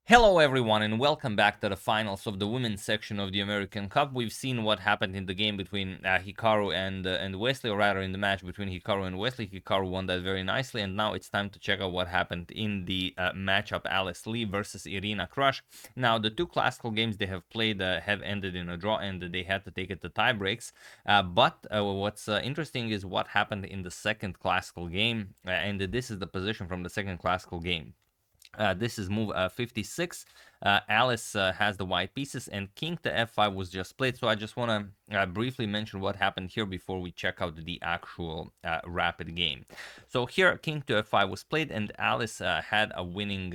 Hello everyone and welcome back to the finals of the women's section of the American Cup. We've seen what happened in the game between Hikaru and Wesley, or rather in the match between Hikaru and Wesley. Hikaru won that very nicely, and now it's time to check out what happened in the matchup Alice Lee versus Irina Krush. Now the two classical games they have played have ended in a draw, and they had to take it to tie breaks. But what's interesting is what happened in the second classical game, and this is the position from the second classical game. This is move 56. Alice has the white pieces, and king to f5 was just played. So I just want to briefly mention what happened here before we check out the actual rapid game. So here, king to f5 was played, and Alice had a winning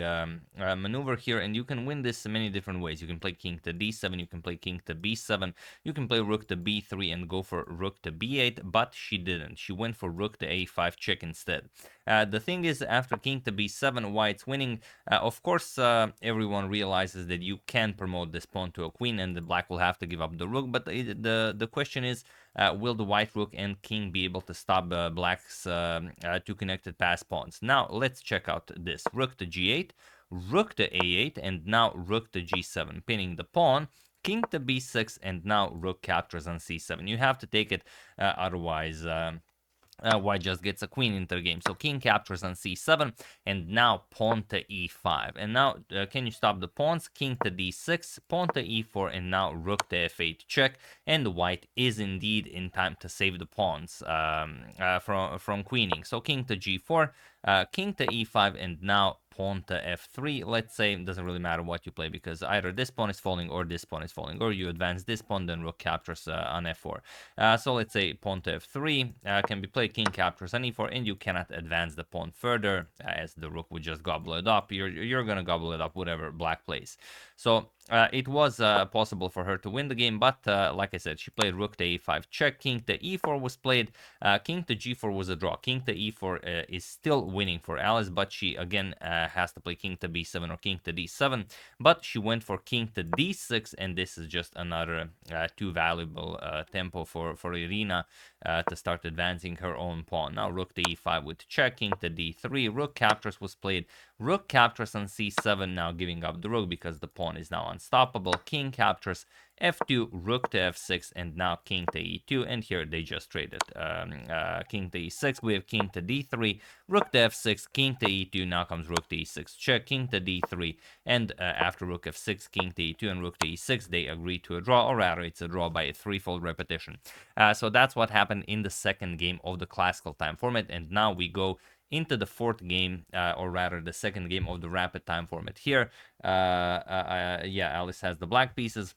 maneuver here, and you can win this many different ways. You can play king to d7, you can play king to b7, you can play rook to b3 and go for rook to b8, but she didn't. She went for rook to a5 check instead. The thing is, after king to b7, white's winning. Of course, everyone realizes that you can promote this pawn to a queen, and the black will have to give up the rook. But the question is, will the white rook and king be able to stop black's two connected pass pawns? Now let's check out this: rook to g8, rook to a8, and now rook to g7, pinning the pawn. King to b6, and now rook captures on c7. You have to take it, otherwise. White just gets a queen into the game. So king captures on c7, and now pawn to e5. And now, can you stop the pawns? King to d6, pawn to e4, and now rook to f8 check. And white is indeed in time to save the pawns from queening. So king to g4, king to e5, and now pawn to f3. Let's say it doesn't really matter what you play, because either this pawn is falling or this pawn is falling, or you advance this pawn, then rook captures on f4. So let's say pawn to f3 can be played, king captures on e4, and you cannot advance the pawn further, as the rook would just gobble it up. You're gonna gobble it up whatever black plays. So it was possible for her to win the game, but like I said, she played rook to a5 check, king to e4 was played, king to g4 was a draw. King to e4 is still winning for Alice, but she again has to play king to b7 or king to d7, but she went for king to d6, and this is just another too valuable tempo for Irina to start advancing her own pawn. Now rook to e5 with check, king to d3, rook captures was played, rook captures on c7, now giving up the rook because the pawn is now unstoppable. King captures f2, rook to f6, and now king to e2, and here they just traded. King to e6, we have king to d3, rook to f6, king to e2, now comes rook to e6 check, king to d3, and after rook f6, king to e2, and rook to e6, they agree to a draw, or rather it's a draw by a threefold repetition. So that's what happened in the second game of the classical time format, and now we go into the fourth game, or rather the second game of the rapid time format. Here, yeah, Alice has the black pieces.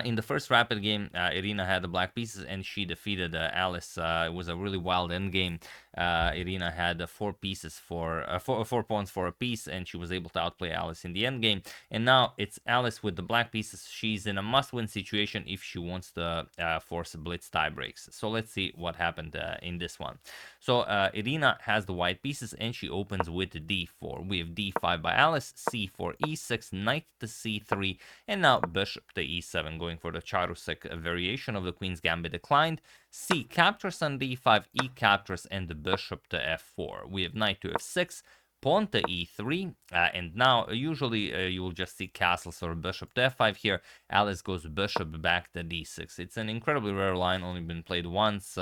In the first rapid game, Irina had the black pieces and she defeated Alice. It was a really wild endgame. Irina had four pieces for four pawns for a piece, and she was able to outplay Alice in the endgame. And now it's Alice with the black pieces. She's in a must-win situation if she wants to force blitz tie breaks. So let's see what happened in this one. So Irina has the white pieces and she opens with d4. We have d5 by Alice, c4, e6, knight to c3, and now bishop to e7, going for the Charusek variation of the Queen's Gambit declined. C captures on d5, e captures, and the bishop to f4. We have knight to f6, pawn to e3, and now usually you will just see castles or bishop to f5. Here Alice goes bishop back to d6. It's an incredibly rare line, only been played once,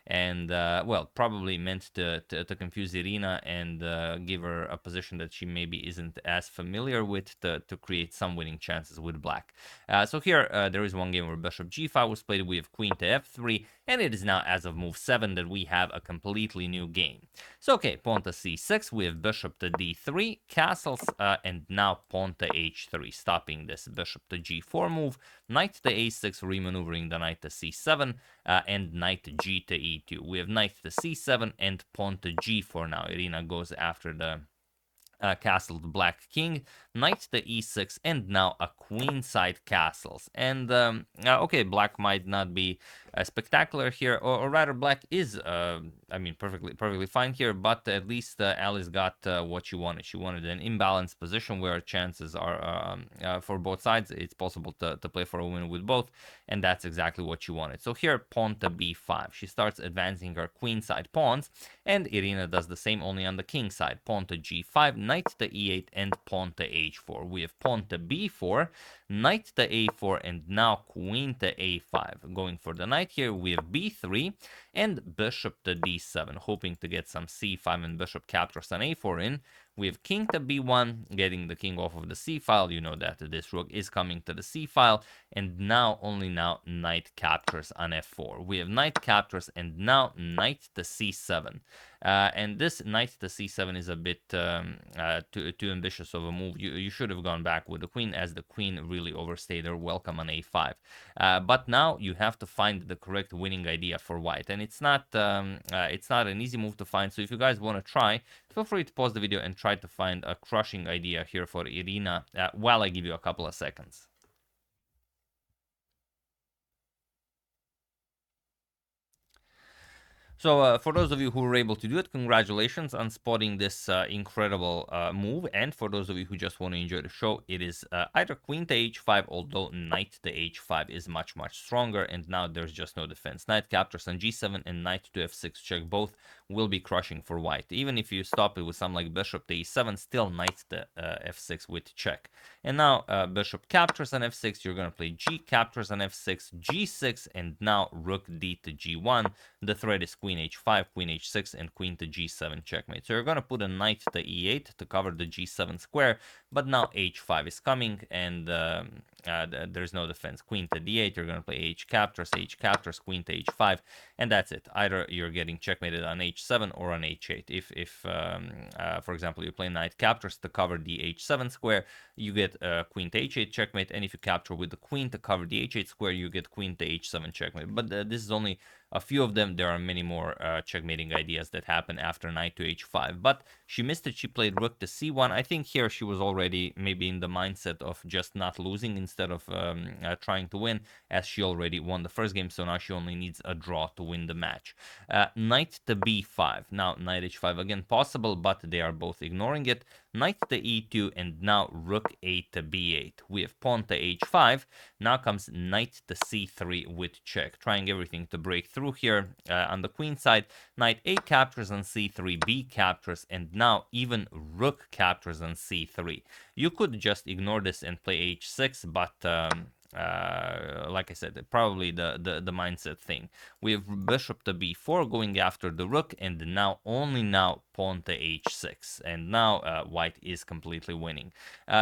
and well, probably meant to confuse Irina and give her a position that she maybe isn't as familiar with, to create some winning chances with black. So here there is one game where bishop g5 was played. We have queen to f3, and it is now, as of move 7, that we have a completely new game. So okay, pawn to c6, we have bishop to d3, castles, and now pawn to h3, stopping this bishop to g4 move, knight to a6, remaneuvering the knight to c7, and knight to g to e2. We have knight to c7 and pawn to g4 now. Irina goes after the castled black king, knight to e6, and now a queenside castles. And okay, black might not be spectacular here, or rather black is I mean, perfectly fine here, but at least Alice got what she wanted. She wanted an imbalanced position where chances are for both sides. It's possible to play for a win with both, and that's exactly what she wanted. So here, pawn to b5. She starts advancing her queen side pawns, and Irina does the same only on the king side. Pawn to g5, knight to e8, and pawn to h4. We have pawn to b4, knight to a4, and now queen to a5. Going for the knight here, we have b3 and bishop to d7, hoping to get some c5 and bishop captures on a4 in. We have king to b1, getting the king off of the c file. You know that this rook is coming to the c file, and now only now knight captures on f4. We have knight captures, and now knight to c7. And this knight to c7 is a bit too ambitious of a move. You should have gone back with the queen, as the queen really overstayed her welcome on a5. But now you have to find the correct winning idea for white, and it's not an easy move to find. So if you guys want to try, feel free to pause the video and try to find a crushing idea here for Irina while I give you a couple of seconds. So for those of you who were able to do it, congratulations on spotting this incredible move. And for those of you who just want to enjoy the show, it is either queen to h5, although knight to h5 is much stronger, and now there's just no defense. Knight captures on g7 and knight to f6 check both will be crushing for white. Even if you stop it with something like bishop to e7, still knight to f6 with check. And now bishop captures on f6, you're going to play g captures on f6, g6, and now rook d to g1. The threat is queen h5, queen h6, and queen to g7 checkmate. So you're going to put a knight to e8 to cover the g7 square, but now h5 is coming, and there's no defense. Queen to d8, you're going to play h captures, queen to h5, and that's it. Either you're getting checkmated on h7 or on h8. If for example, you play knight captures to cover the h7 square, you get queen to h8 checkmate, and if you capture with the queen to cover the h8 square, you get queen to h7 checkmate. But this is only a few of them. There are many more checkmating ideas that happen after knight to h5, but she missed it. She played rook to c1. I think here she was already maybe in the mindset of just not losing instead of trying to win, as she already won the first game, so now she only needs a draw to win the match. Knight to b5. Now knight h5 again possible, but they are both ignoring it. Knight to e2, and now rook a to b8. We have pawn to h5. Now comes knight to c3 with check, trying everything to break through here on the queen side. Knight a captures on c3, b captures, and now even rook captures on c3. You could just ignore this and play h6, but like I said, probably the mindset thing. We have bishop to b4 going after the rook, and now only now pawn to h6, and now white is completely winning.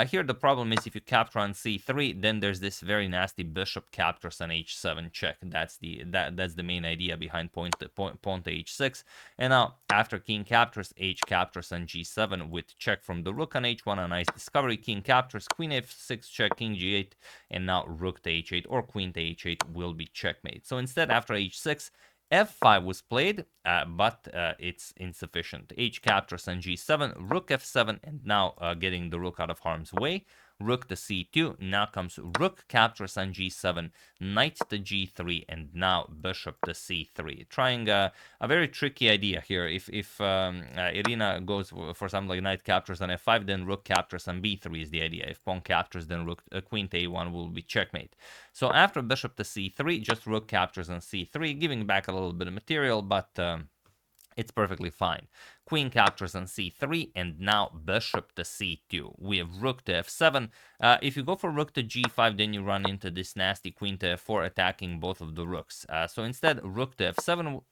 Here the problem is if you capture on c3, then there's this very nasty bishop captures on h7 check. That's the main idea behind pawn to h6. And now after king captures, h captures on g7 with check from the rook on h1, a nice discovery. King captures, queen f6 check, king g8, and now rook to h8 or queen to h8 will be checkmate. So instead, after h6, f5 was played, but it's insufficient. H captures on g7, rook f7, and now getting the rook out of harm's way. Rook to c2, now comes rook captures on g7, knight to g3, and now bishop to c3. Trying a very tricky idea here. If Irina goes for something like knight captures on f5, then rook captures on b3 is the idea. If pawn captures, then rook queen to a1 will be checkmate. So after bishop to c3, just rook captures on c3, giving back a little bit of material, but it's perfectly fine. Queen captures on c3, and now bishop to c2. We have rook to f7. If you go for rook to g5, then you run into this nasty queen to f4 attacking both of the rooks. So instead, rook to f7.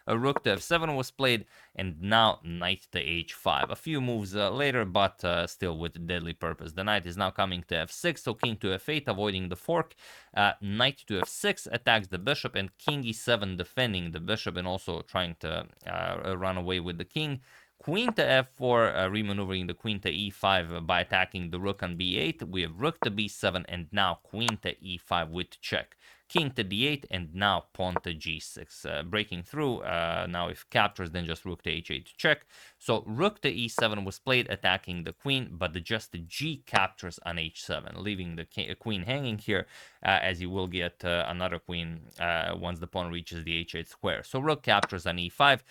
A rook to f7 was played, and now knight to h5. A few moves later, but still with deadly purpose. The knight is now coming to f6, so king to f8, avoiding the fork. Knight to f6 attacks the bishop, and king e7 defending the bishop and also trying to run away with the king. Queen to f4, remaneuvering the queen to e5 by attacking the rook on b8. We have rook to b7, and now queen to e5 with check. king to d8, and now pawn to g6, breaking through. Now if captures, then just rook to h8 to check. So rook to e7 was played, attacking the queen, but just the g captures on h7, leaving the queen hanging here, as you will get another queen once the pawn reaches the h8 square. So rook captures on e5,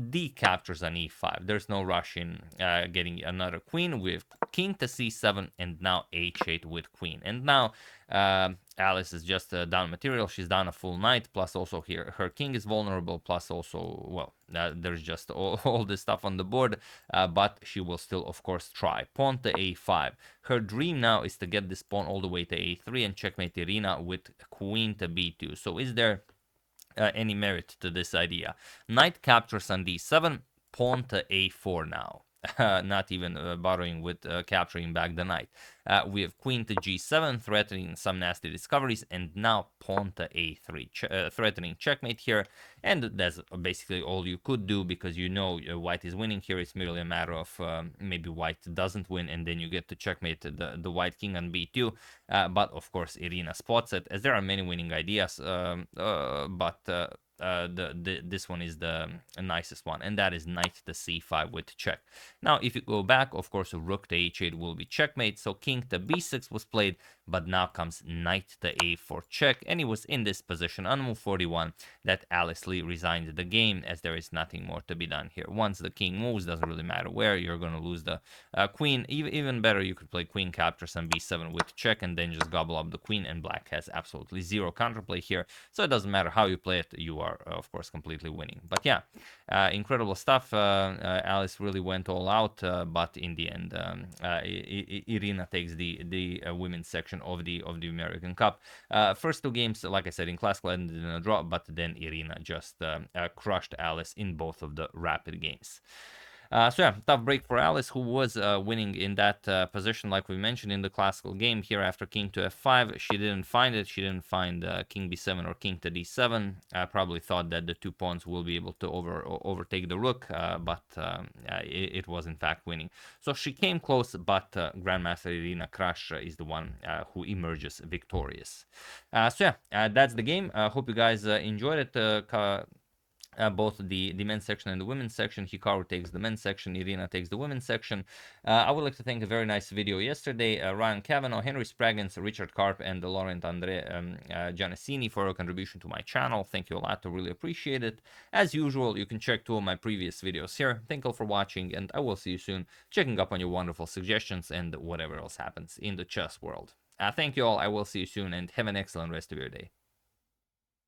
d captures on e5. There's no rush in getting another queen. With king to c7, and now h8 with queen. And now Alice is just down material. She's down a full knight, plus also here her king is vulnerable, plus also, well, there's just all this stuff on the board, but she will still, of course, try. Pawn to a5. Her dream now is to get this pawn all the way to a3 and checkmate Irina with queen to b2. So is there any merit to this idea? Knight captures on d7, pawn to a4 now. Not even bothering with capturing back the knight. We have queen to g7, threatening some nasty discoveries, and now pawn to a3, threatening checkmate here. And that's basically all you could do, because you know white is winning here. It's merely a matter of maybe white doesn't win, and then you get to checkmate the white king on b2. But of course, Irina spots it, as there are many winning ideas, but this one is the nicest one, and that is knight to c5 with check. Now if you go back, of course, rook to h8 will be checkmate, so king to b6 was played, but now comes knight to a4 check, and it was in this position on move 41 that Alice Lee resigned the game, as there is nothing more to be done here. Once the king moves, doesn't really matter where, you're going to lose the queen. Even better, you could play queen captures on b7 with check, and then just gobble up the queen, and black has absolutely zero counterplay here, so it doesn't matter how you play it, you are of course completely winning. But yeah, incredible stuff. Alice really went all out, but in the end, Irina takes the women's section of the American Cup. First two games, like I said, in classical ended in a draw, but then Irina just crushed Alice in both of the rapid games. So yeah, tough break for Alice, who was winning in that position, like we mentioned in the classical game. Here after king to f5, she didn't find it. She didn't find king b7 or king to d7. Probably thought that the two pawns will be able to overtake the rook, but it was in fact winning. So she came close, but Grandmaster Irina Krush is the one who emerges victorious. So yeah, that's the game. Hope you guys enjoyed it. Both the men's section and the women's section. Hikaru takes the men's section, Irina takes the women's section. I would like to thank a very nice video yesterday, Ryan Cavanaugh, Henry Spraggins, Richard Karp, and Laurent Andre Giannassini for a contribution to my channel. Thank you a lot, I really appreciate it. As usual, you can check two of my previous videos here. Thank you all for watching, and I will see you soon, checking up on your wonderful suggestions and whatever else happens in the chess world. Thank you all, I will see you soon, and have an excellent rest of your day.